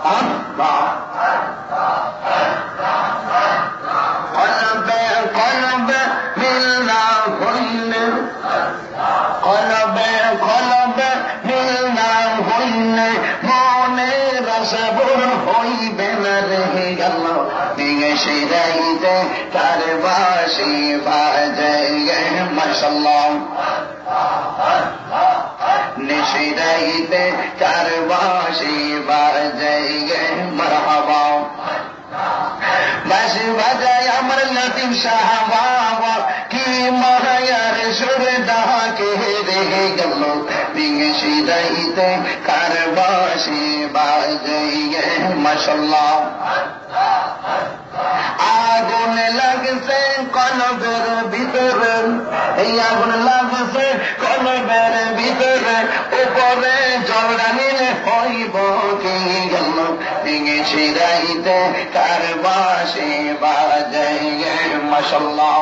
আল্লাহ কলবে কলবে মিল না হইলে কলবে কলবে মিল না হইলে মনের সবর হইবে না রে গেল দিগে শিরাইতে তার বাসি বাজে মাশাআল্লাহ নিশিরাইতে তার বাসি বাজে মারহাবা বাসি বাজায় আমার লতিফ শাহ বাবা কি মায়ার সুর ডাকে রে গেল দিগে শিরাইতে তার বাসি বাজে মাশাআল্লাহ আগুন লাগছে কলবের ভিতরে এই আগুন লাগছে কলবের ভিতরে উপরে জলটা নিলে হইব কি গেল দিগে শিরাইতে তার বাসি বাজে মাশাআল্লাহ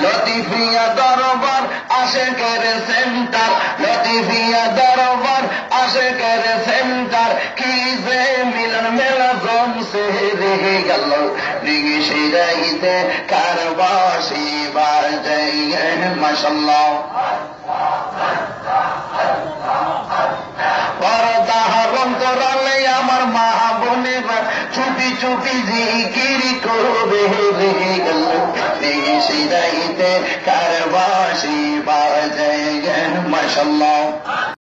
লতিফিয়া দরবার আশেকের সেন্টার লতিফিয়া দরবার আশেকের সেন্টার কি যে মিলন মেলা জমছে রে গেল দিগে শিরাইতে কার বাসি বাজে মাশাআল্লাহ পরদাহরণ করালে আমার মা বোনেরা চুপি চুপি জিকির করবে রে গেল দিগে শিরাইতে কার বাসি বাজে মাশাআল্লাহ